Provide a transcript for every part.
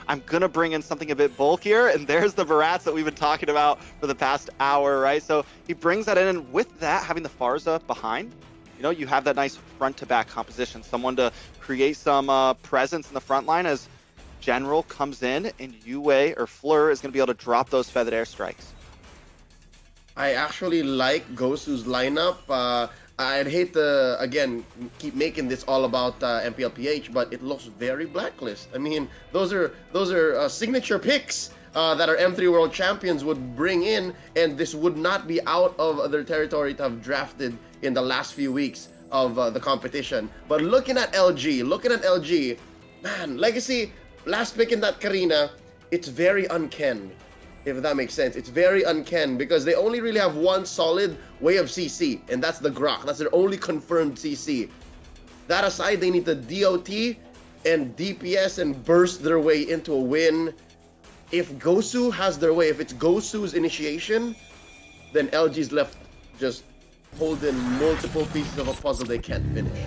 I'm going to bring in something a bit bulkier, and there's the Barats that we've been talking about for the past hour, right? So he brings that in, and with that, having the Farza behind, you know, you have that nice front-to-back composition, someone to create some presence in the front line as General comes in, and Yue or Fleur is going to be able to drop those feathered airstrikes. I actually like Gosu's lineup. I'd hate to, again, keep making this all about MPLPH, but it looks very Blacklist. I mean, those are signature picks that our M3 World Champions would bring in, and this would not be out of their territory to have drafted in the last few weeks of the competition. But looking at LG, man, LEGACi, last pick in that Karina, it's very unken. If that makes sense. It's very unken because they only really have one solid way of CC, and that's the Grok. That's their only confirmed CC. That aside, they need to DOT and DPS and burst their way into a win. If Gosu has their way, if it's Gosu's initiation, then LG's left just holding multiple pieces of a puzzle they can't finish.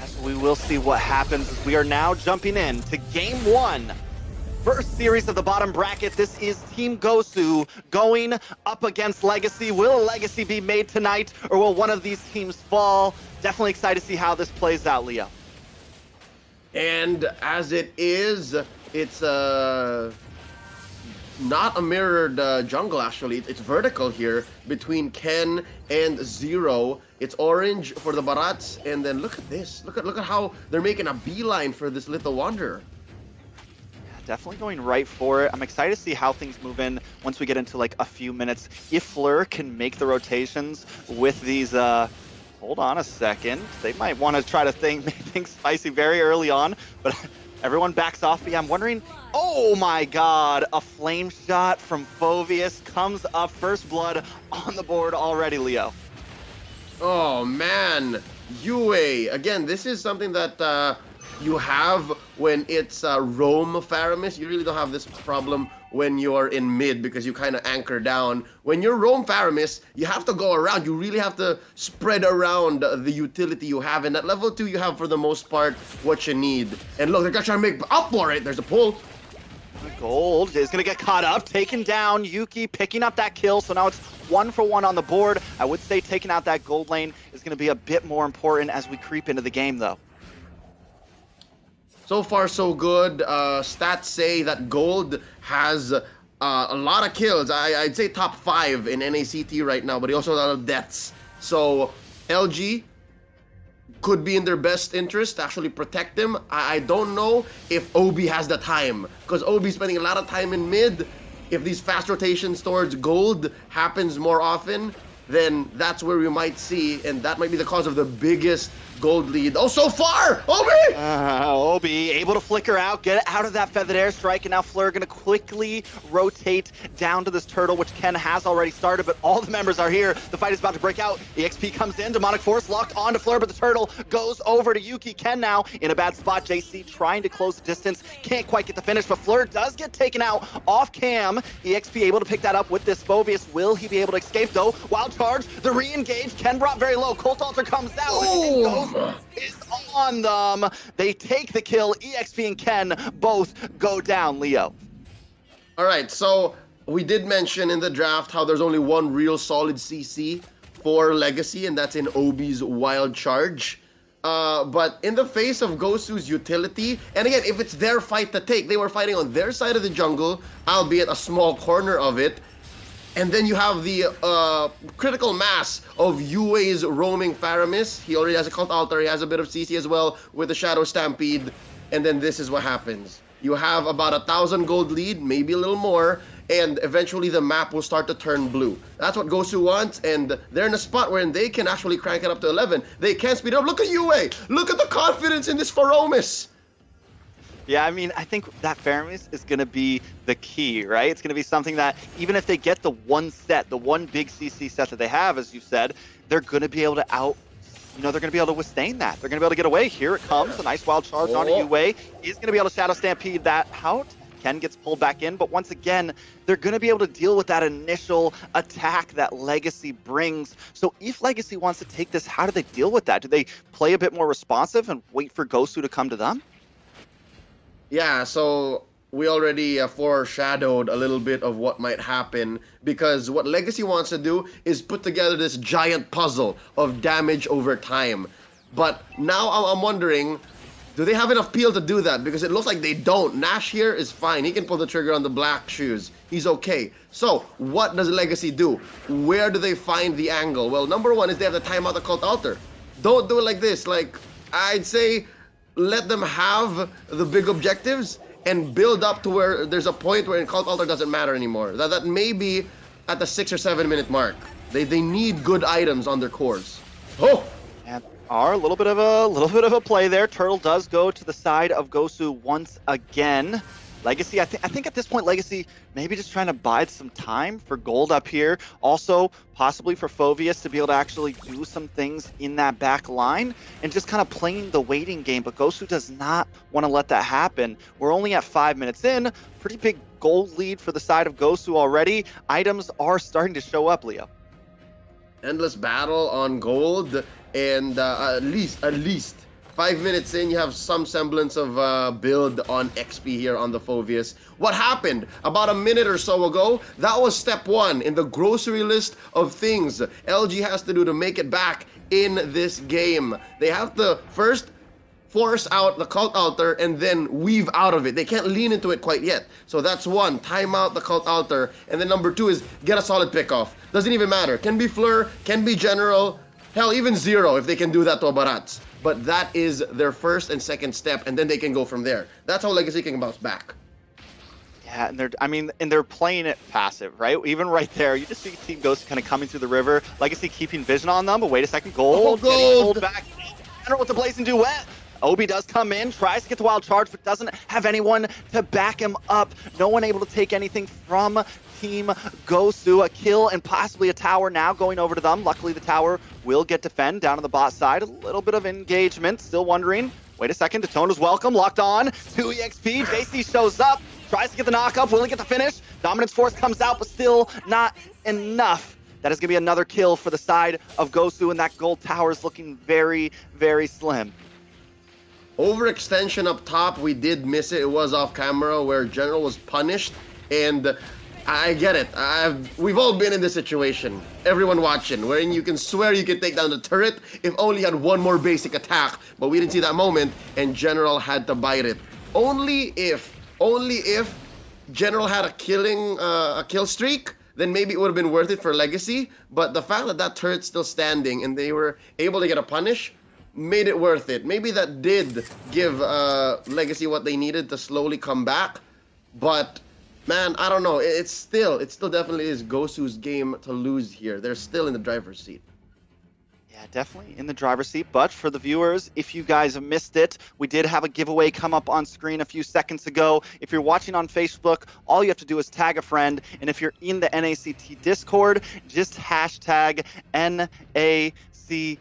Yes, we will see what happens as we are now jumping in to game one. First series of the bottom bracket. This is Team Gosu going up against LEGACi. Will LEGACi be made tonight, or will one of these teams fall? Definitely excited to see how this plays out, Leo. And as it is, it's not a mirrored jungle, actually. It's vertical here between Ken and Zero. It's orange for the Barats, and then look at this. Look at how they're making a beeline for this little wanderer. Definitely going right for it. I'm excited to see how things move in once we get into like a few minutes. If Fleur can make the rotations with these, hold on a second. They might want to try to make things spicy very early on, but everyone backs off. But yeah, I'm wondering, oh my God, a flame shot from Phoveus comes up. First blood on the board already, Leo. Oh man, Yue. Again, this is something that you have when it's roam Faramis. You really don't have this problem when you're in mid because you kind of anchor down. When you're roam Faramis, you have to go around. You really have to spread around the utility you have. And at level 2, you have for the most part what you need. And look, they're gonna try to make up for it. There's a pull. Gold is gonna get caught up, taken down. Yuki picking up that kill, so now it's 1 for 1 on the board. I would say taking out that gold lane is gonna be a bit more important as we creep into the game, though. So far, so good. Stats say that Gold has a lot of kills. I'd say top 5 in NACT right now, but he also has a lot of deaths. So LG could be in their best interest to actually protect him. I don't know if Obi has the time, because Obi's spending a lot of time in mid. If these fast rotations towards Gold happens more often, then that's where we might see, and that might be the cause of the biggest Gold lead. Oh, so far! Obi! Obi able to flicker out, get out of that feathered airstrike, and now Fleur gonna quickly rotate down to this turtle, which Ken has already started, but all the members are here. The fight is about to break out. EXP comes in, Demonic Force locked onto Fleur, but the turtle goes over to Yuki. Ken now in a bad spot. JC trying to close the distance, can't quite get the finish, but Fleur does get taken out off cam. EXP able to pick that up with this Phoveus. Will he be able to escape though? Wild charge, the re-engage. Ken brought very low. Colt Altar comes out. Oh. Is on them. They take the kill. EXP and Ken both go down, Leo. All right, so we did mention in the draft how there's only one real solid CC for LEGACi, and that's in Obi's Wild Charge. But in the face of Gosu's utility, and again, if it's their fight to take, they were fighting on their side of the jungle, albeit a small corner of it. And then you have the critical mass of Yue's roaming Faramis. He already has a Cult Altar. He has a bit of CC as well with the Shadow Stampede. And then this is what happens. You have about 1,000 gold lead, maybe a little more, and eventually the map will start to turn blue. That's what Gosu wants, and they're in a spot where they can actually crank it up to 11. They can speed it up. Look at Yue! Look at the confidence in this Faromis! Yeah, I mean, I think that Faramis is going to be the key, right? It's going to be something that even if they get the one set, the one big CC set that they have, as you said, they're going to be able to they're going to be able to withstand that. They're going to be able to get away. Here it comes, a nice wild charge onto Yue. He's going to be able to Shadow Stampede that out. Ken gets pulled back in, but once again, they're going to be able to deal with that initial attack that LEGACi brings. So if LEGACi wants to take this, how do they deal with that? Do they play a bit more responsive and wait for Gosu to come to them? Yeah, so we already foreshadowed a little bit of what might happen, because what LEGACi wants to do is put together this giant puzzle of damage over time. But now I'm wondering, do they have enough peel to do that? Because it looks like they don't. Nash here is fine. He can pull the trigger on the black shoes. He's okay. So, what does LEGACi do? Where do they find the angle? Well, number one is they have to time out the Cult Altar. Don't do it like this. Like, I'd say let them have the big objectives and build up to where there's a point where Cult Altar doesn't matter anymore. That may be at the 6 or 7 minute mark. They need good items on their cores. Oh! And a little bit of a play there. Turtle does go to the side of Gosu once again. LEGACi, I think at this point, LEGACi maybe just trying to bide some time for gold up here. Also, possibly for Phoveus to be able to actually do some things in that back line and just kind of playing the waiting game. But Gosu does not want to let that happen. We're only at 5 minutes in. Pretty big gold lead for the side of Gosu already. Items are starting to show up, Leo. Endless battle on gold, and at least 5 minutes in, you have some semblance of build on XP here on the Phoveus. What happened about a minute or so ago? That was step one in the grocery list of things LG has to do to make it back in this game. They have to first force out the Cult Altar and then weave out of it. They can't lean into it quite yet. So that's one, time out the Cult Altar. And then number two is get a solid pick off. Doesn't even matter. Can be Fleur, can be General, hell, even Zero if they can do that to a Barats. But that is their first and second step, and then they can go from there. That's how LEGACi can bounce back. Yeah, and they're playing it passive, right? Even right there, you just see Team Ghost kind of coming through the river. LEGACi keeping vision on them, but wait a second, gold. Gold back. General with the Blazing Duet. Obi does come in, tries to get the wild charge, but doesn't have anyone to back him up. No one able to take anything from Team Gosu. A kill and possibly a tower now going over to them. Luckily, the tower will get defend down on the bot side. A little bit of engagement. Still wondering. Wait a second. Daytona's welcome. Locked on. 2 EXP. JC shows up. Tries to get the knock-up. Will he get the finish? Dominance Force comes out, but still not enough. That is going to be another kill for the side of Gosu, and that gold tower is looking very, very slim. Overextension up top, we did miss it. It was off camera where General was punished, and I get it. We've all been in this situation. Everyone watching, wherein you can swear you could take down the turret if only you had one more basic attack, but we didn't see that moment, and General had to bite it. Only if General had a kill streak, then maybe it would have been worth it for LEGACi. But the fact that that turret's still standing and they were able to get a punish made it worth it. Maybe that did give LEGACi what they needed to slowly come back. But man, I don't know. It still definitely is Gosu's game to lose here. They're still in the driver's seat. Yeah, definitely in the driver's seat. But for the viewers, if you guys have missed it, we did have a giveaway come up on screen a few seconds ago. If you're watching on Facebook, all you have to do is tag a friend. And if you're in the NACT Discord, just hashtag NACT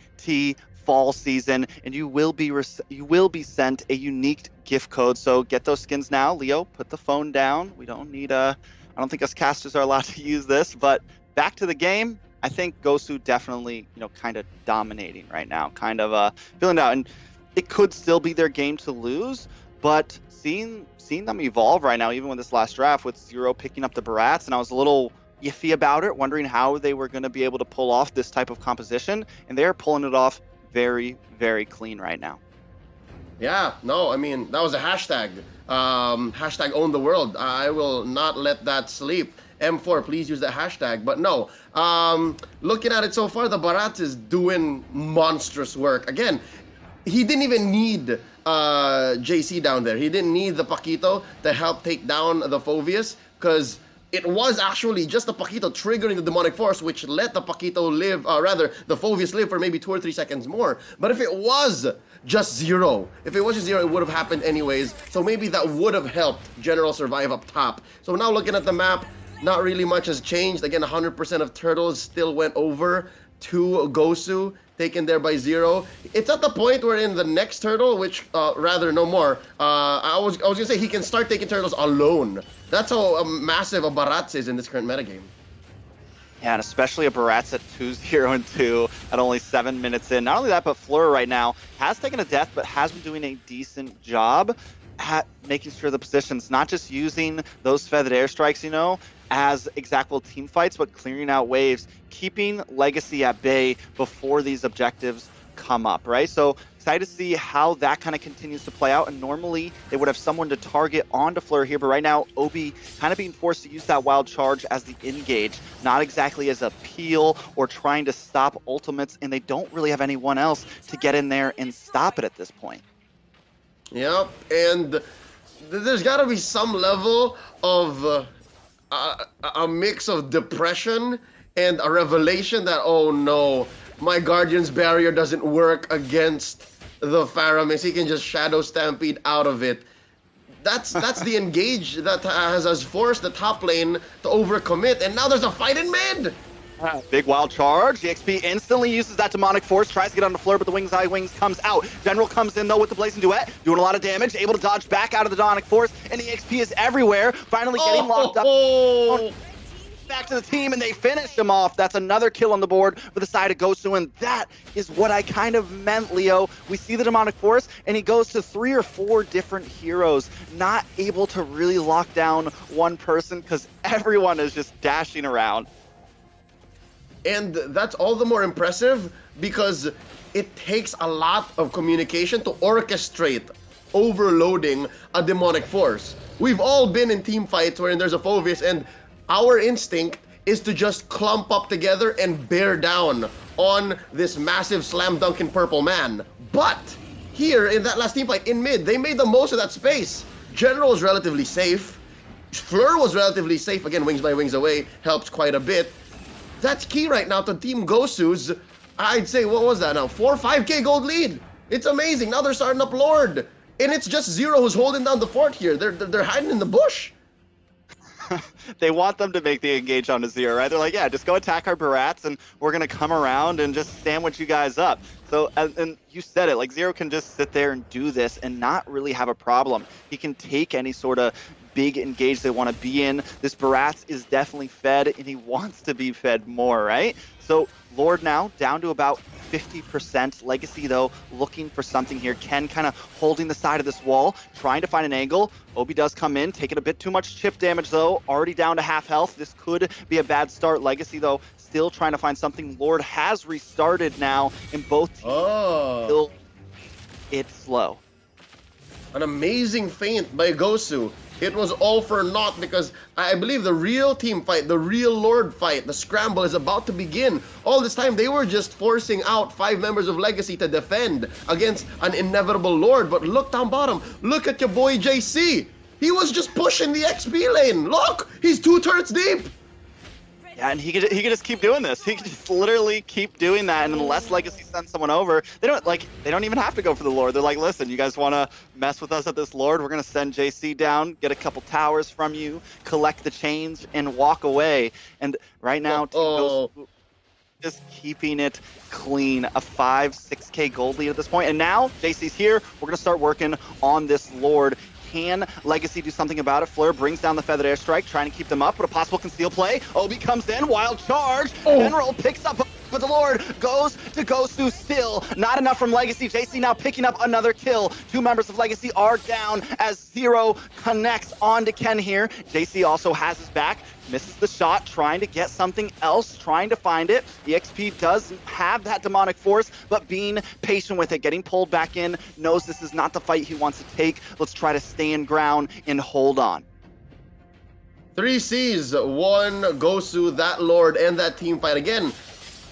fall season, and you will be sent a unique gift code. So get those skins now. Leo, put the phone down. We don't need I don't think us casters are allowed to use this, but back to the game. I think Gosu definitely, kind of dominating right now, kind of feeling it out, and it could still be their game to lose, but seeing them evolve right now, even with this last draft with Zero picking up the Barats, and I was a little iffy about it, wondering how they were going to be able to pull off this type of composition, and they're pulling it off very, very clean right now. Yeah, no, I mean, that was a hashtag. Hashtag own the world. I will not let that sleep. M4, please use that hashtag. But no, looking at it so far, the Barats is doing monstrous work. Again, he didn't even need JC down there. He didn't need the Paquito to help take down the Phoveus, because it was actually just the Paquito triggering the demonic force, which let the Paquito live, the Phoveus live for maybe 2 or 3 seconds more. But if it was just Zero, it would have happened anyways. So maybe that would have helped General survive up top. So now looking at the map, not really much has changed. Again, 100% of turtles still went over to Gosu, taken there by Zero. It's at the point where in the next turtle, which no more. I was gonna say he can start taking turtles alone. That's how massive a Barats is in this current metagame. Yeah, and especially a Barats at 2-0-2 at only 7 minutes in. Not only that, but Fleur right now has taken a death, but has been doing a decent job. at making sure the positions, not just using those feathered airstrikes, you know, as exact team fights, but clearing out waves, keeping LEGACi at bay before these objectives come up, right? So excited to see how that kind of continues to play out. And normally they would have someone to target onto Fleur here, but right now Obi kind of being forced to use that wild charge as the engage, not exactly as a peel or trying to stop ultimates, and they don't really have anyone else to get in there and stop it at this point. Yep, and there's got to be some level of a mix of depression and a revelation that, oh no, my Guardian's barrier doesn't work against the Faramis. He can just Shadow Stampede out of it. That's the engage that has forced the top lane to overcommit, and now there's a fight in mid! Big wild charge. The XP instantly uses that demonic force, tries to get on the floor, but the wings comes out. General comes in though with the blazing duet, doing a lot of damage, able to dodge back out of the demonic force, and the XP is everywhere. Finally getting locked up. Back to the team, and they finish him off. That's another kill on the board for the side of Gosu, and that is what I kind of meant, Leo. We see the demonic force, and he goes to 3 or 4 different heroes, not able to really lock down one person because everyone is just dashing around. And that's all the more impressive because it takes a lot of communication to orchestrate overloading a demonic force. We've all been in team fights wherein there's a Phovis, and our instinct is to just clump up together and bear down on this massive slam dunking purple man. But here in that last team fight in mid, they made the most of that space. General was relatively safe. Fleur was relatively safe. Again, wings by wings away helps quite a bit. That's key right now to Team Gosu's, I'd say, what was that now? 4 or 5k gold lead. It's amazing. Now they're starting up Lord. And it's just Zero who's holding down the fort here. They're hiding in the bush. They want them to make the engage on a Zero, right? They're like, yeah, just go attack our Barats and we're going to come around and just sandwich you guys up. So, and you said it, like Zero can just sit there and do this and not really have a problem. He can take any sort of big engage they want to be in. This Barats is definitely fed and he wants to be fed more, right? So Lord now down to about 50%. LEGACi though looking for something here. Ken kind of holding the side of this wall, trying to find an angle. Obi does come in, taking a bit too much chip damage though, already down to half health. This could be a bad start. LEGACi though still trying to find something. Lord has restarted now in both teams. Still, it's slow. An amazing feint by Gosu. It was all for naught because I believe the real team fight, the real Lord fight, the scramble is about to begin. All this time they were just forcing out 5 members of LEGACi to defend against an inevitable Lord. But look down bottom, look at your boy JC. He was just pushing the XP lane. Look, he's 2 turrets deep. Yeah, and he could just keep doing this. He could just literally keep doing that, and unless LEGACi sends someone over, they don't even have to go for the Lord. They're like, listen, you guys want to mess with us at this Lord? We're gonna send JC down, get a couple towers from you, collect the chains, and walk away. And right now, just keeping it clean, a 5-6k gold lead at this point. And now JC's here. We're gonna start working on this Lord. Can LEGACi do something about it? Fleur brings down the feathered airstrike, trying to keep them up, but a possible conceal play. Obi comes in, wild charge. General picks up, but the Lord goes to Gosu still. Not enough from LEGACi. JC now picking up another kill. 2 members of LEGACi are down as Zero connects onto Ken here. JC also has his back. Misses the shot, trying to get something else, trying to find it. The XP does have that demonic force, but being patient with it, getting pulled back in, knows this is not the fight he wants to take. Let's try to stay in ground and hold on. 3 Cs, 1 Gosu, that Lord, and that team fight. Again,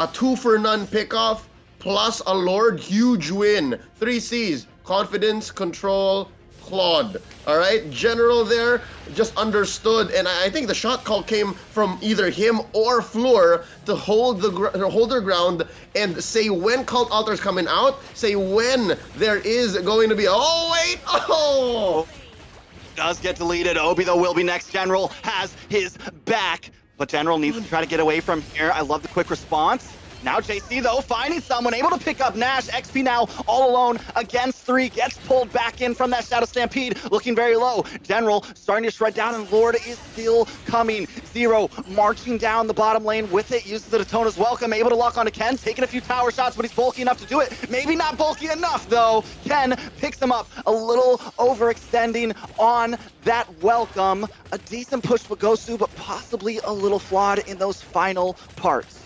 a 2-for-none pickoff plus a Lord, huge win. 3 Cs, confidence, control, Claude. All right, General there just understood, and I think the shot call came from either him or Fleur to hold their ground and say when Cult Altar's coming out, say when there is going to be. Oh wait, does get deleted. Obi though will be next. General has his back, but General needs to try to get away from here. I love the quick response. Now JC, though, finding someone, able to pick up Nash. XP now all alone against 3, gets pulled back in from that Shadow Stampede, looking very low. General starting to shred down, and Lord is still coming. Zero marching down the bottom lane with it, uses the Daytona's Welcome, able to lock onto Ken, taking a few tower shots, but he's bulky enough to do it. Maybe not bulky enough, though. Ken picks him up, a little overextending on that Welcome. A decent push for Gosu, but possibly a little flawed in those final parts.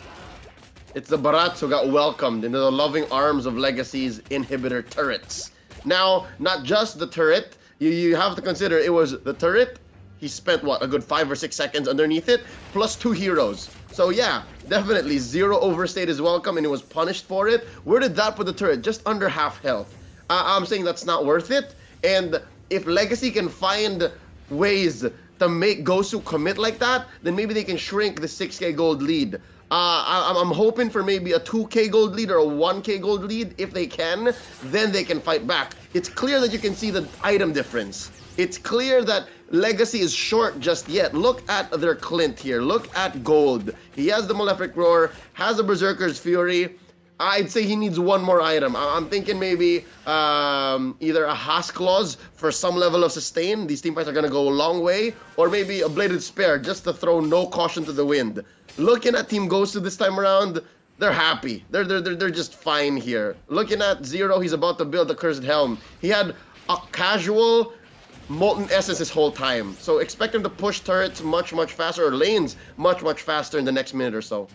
It's the Barats who got welcomed into the loving arms of LEGACi's inhibitor turrets. Now, not just the turret, you have to consider it was the turret. He spent, what, a good 5 or 6 seconds underneath it, plus 2 heroes. So yeah, definitely Zero overstayed his welcome and he was punished for it. Where did that put the turret? Just under half health. I'm saying that's not worth it. And if LEGACi can find ways to make Gosu commit like that, then maybe they can shrink the 6k gold lead. I'm hoping for maybe a 2k gold lead or a 1k gold lead. If they can, then they can fight back. It's clear that you can see the item difference. It's clear that LEGACi is short just yet. Look at their Clint here. Look at Gold. He has the Malefic Roar, has a Berserker's Fury. I'd say he needs one more item. I'm thinking maybe either a Haas Claws for some level of sustain. These teamfights are going to go a long way. Or maybe a Bladed Spear just to throw no caution to the wind. Looking at Team Gosu this time around, they're happy. They're just fine here. Looking at Zero, he's about to build the Cursed Helm. He had a casual Molten Essence this whole time. So expect him to push turrets much faster, or lanes much faster in the next minute or so.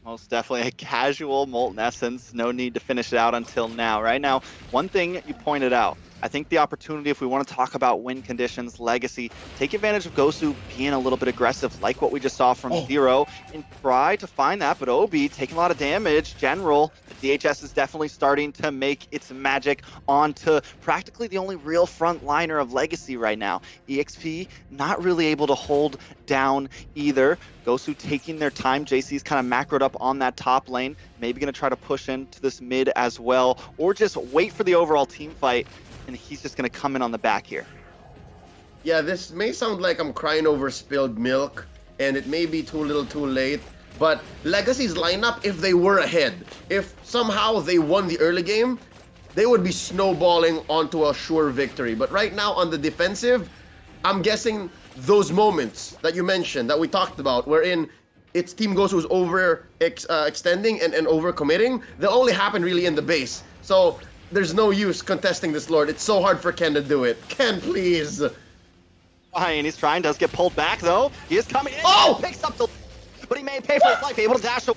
Most definitely a casual Molten Essence. No need to finish it out until now. Right now, one thing you pointed out, I think the opportunity, if we want to talk about win conditions, LEGACi, take advantage of Gosu being a little bit aggressive, like what we just saw from Zero, and try to find that. But Obi taking a lot of damage. General, the DHS is definitely starting to make its magic onto practically the only real front liner of LEGACi right now. EXP not really able to hold down either. Gosu taking their time. JC's kind of macroed up on that top lane. Maybe going to try to push into this mid as well, or just wait for the overall team fight. And he's just going to come in on the back here. Yeah, this may sound like I'm crying over spilled milk, and it may be too little too late, but LEGACi's lineup, if they were ahead, if somehow they won the early game, they would be snowballing onto a sure victory. But right now on the defensive, I'm guessing those moments that you mentioned, that we talked about, wherein it's Team Gosu's extending and over-committing, they'll only happen really in the base. So there's no use contesting this Lord. It's so hard for Ken to do it. Ken, please. Fine, he's trying, does get pulled back though. He is coming in, picks up the, but he may pay for his life, able to dash away.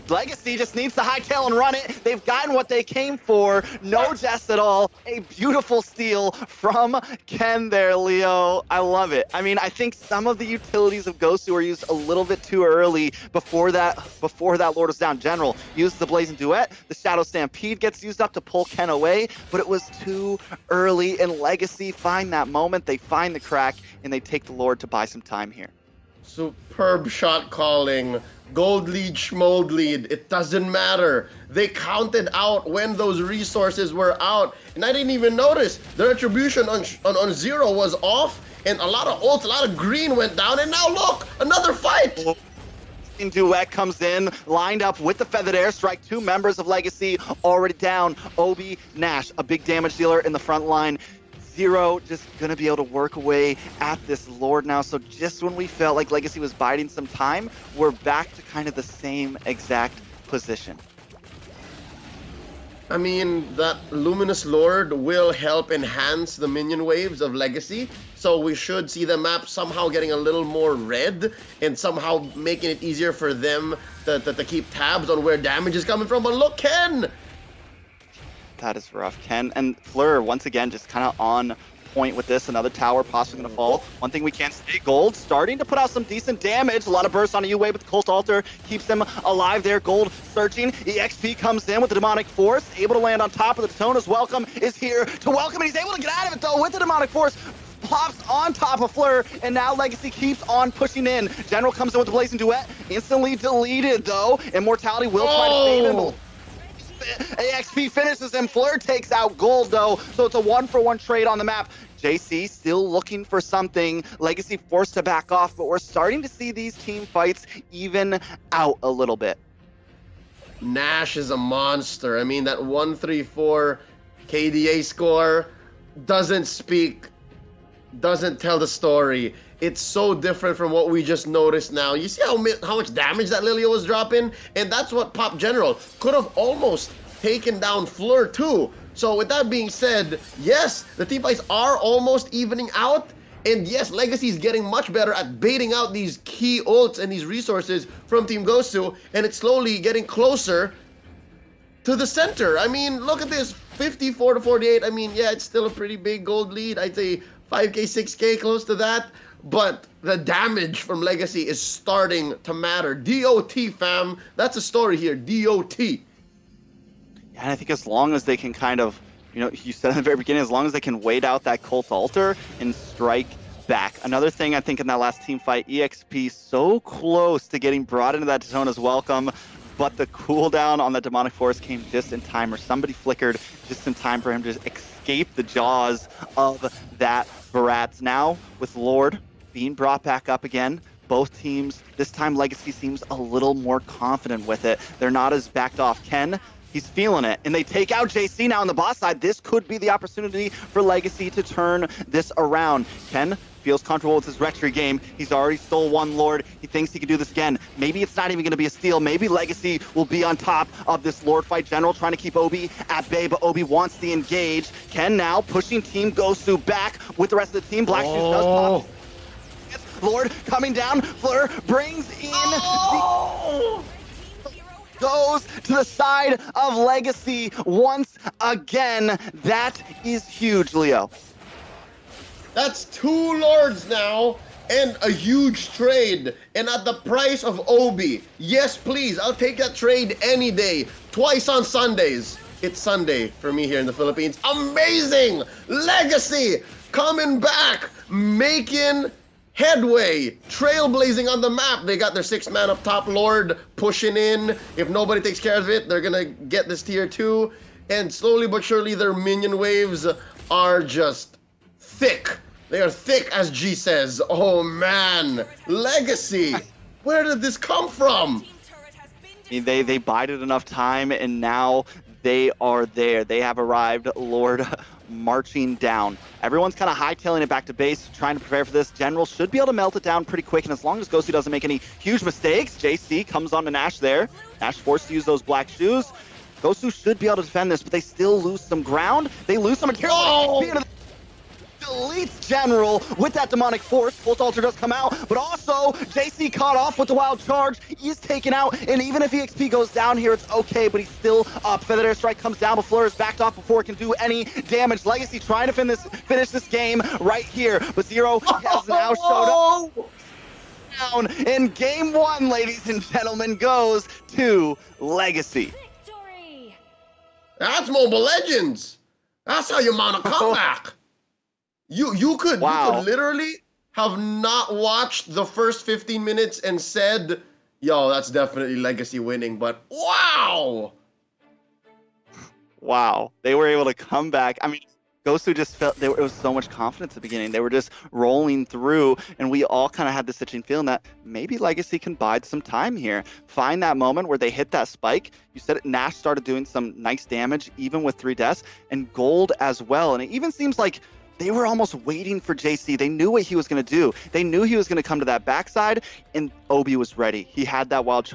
LEGACi just needs to hightail and run it. They've gotten what they came for. No jest at all. A beautiful steal from Ken there, Leo. I love it. I mean, I think some of the utilities of Gosu are used a little bit too early before that Lord is down. General used the Blazing Duet. The Shadow Stampede gets used up to pull Ken away, but it was too early, and LEGACi find that moment. They find the crack, and they take the Lord to buy some time here. Superb shot calling. Gold lead, schmold lead, it doesn't matter. They counted out when those resources were out, and I didn't even notice. The retribution on Zero was off, and a lot of ults, a lot of green went down, and now look, another fight! Duet comes in, lined up with the Feathered Airstrike. 2 members of LEGACi already down. Obi, Nash, a big damage dealer in the front line. Zero just going to be able to work away at this Lord now. So just when we felt like LEGACi was biding some time, we're back to kind of the same exact position. I mean, that Luminous Lord will help enhance the minion waves of LEGACi. So we should see the map somehow getting a little more red and somehow making it easier for them to keep tabs on where damage is coming from. But look, Ken! That is rough, Ken. And Fleur, once again, just kind of on point with this. Another tower possibly going to fall. One thing we can't say, Gold starting to put out some decent damage. A lot of bursts on a U-Wave with the Cult Altar. Keeps them alive there. Gold searching. EXP comes in with the Demonic Force. Able to land on top of the Daytona's Welcome is here to welcome. And he's able to get out of it, though, with the Demonic Force. Pops on top of Fleur, and now LEGACi keeps on pushing in. General comes in with the Blazing Duet. Instantly deleted, though. Immortality will try to save him. AXP finishes him. Fleur takes out Gold, though, so it's a 1-for-1 trade on the map. JC still looking for something. LEGACi forced to back off, but we're starting to see these team fights even out a little bit. Nash is a monster. I mean, that 134 KDA score doesn't tell the story. It's so different from what we just noticed now. You see how much damage that Lilio was dropping? And that's what Pop General could have almost taken down Fleur too. So with that being said, yes, the team fights are almost evening out. And yes, LEGACi is getting much better at baiting out these key ults and these resources from Team Gosu. And it's slowly getting closer to the center. I mean, look at this, 54-48. I mean, yeah, it's still a pretty big gold lead. I'd say 5K, 6K, close to that. But the damage from LEGACi is starting to matter. DOT, fam. That's a story here, DOT. Yeah, and I think as long as they can kind of, you know, you said in the very beginning, as long as they can wait out that Cult Altar and strike back. Another thing I think in that last team fight, EXP so close to getting brought into that Daytona's welcome, but the cooldown on the Demonic Force came just in time, or somebody flickered just in time for him to escape the jaws of that Barats. Now, with Lord being brought back up again, both teams, this time LEGACi seems a little more confident with it. They're not as backed off. Ken, he's feeling it, and they take out JC now on the boss side. This could be the opportunity for LEGACi to turn this around. Ken feels comfortable with his Rectory game. He's already stole one Lord. He thinks he can do this again. Maybe it's not even going to be a steal. Maybe LEGACi will be on top of this Lord fight. General trying to keep Obi at bay, but Obi wants the engage. Ken now pushing Team Gosu back with the rest of the team. Black Shoes does pop. Lord coming down. Fleur brings in goes to the side of LEGACi once again. That is huge, Leo. That's 2 Lords now, and a huge trade, and at the price of Obi. Yes, please, I'll take that trade any day. Twice on Sundays. It's Sunday for me here in the Philippines. Amazing! LEGACi coming back, making headway, trailblazing on the map. They got their 6-man up top Lord pushing in. If nobody takes care of it, they're gonna get this tier 2. And slowly but surely, their minion waves are just thick. They are thick, as G says. Oh man, LEGACi, where did this come from? They bided enough time, and now they are there. They have arrived. Lord marching down. Everyone's kind of hightailing it back to base, trying to prepare for this. General should be able to melt it down pretty quick, and as long as Gosu doesn't make any huge mistakes, JC comes on to Nash there. Nash forced to use those black shoes. Gosu should be able to defend this, but they still lose some ground. They lose some material. Oh! Deletes General with that Demonic Force. Cult Altar does come out, but also JC caught off with the Wild Charge. He's taken out, and even if EXP goes down here, it's okay, but he's still up. Feathered Airstrike comes down, but Fleur is backed off before it can do any damage. LEGACi trying to finish this game right here, but Zero has now showed up. Down in game 1, ladies and gentlemen, goes to LEGACi. Victory! That's Mobile Legends. That's how you mount a comeback. You could literally have not watched the first 15 minutes and said, yo, that's definitely LEGACi winning, but wow! Wow, they were able to come back. I mean, Gosu just felt, it was so much confidence at the beginning. They were just rolling through, and we all kind of had this itching feeling that maybe LEGACi can bide some time here. Find that moment where they hit that spike. You said it, Nash started doing some nice damage, even with 3 deaths, and Gold as well. And it even seems like they were almost waiting for JC. They knew what he was going to do. They knew he was going to come to that backside, and Obi was ready. He had that Wild Charge.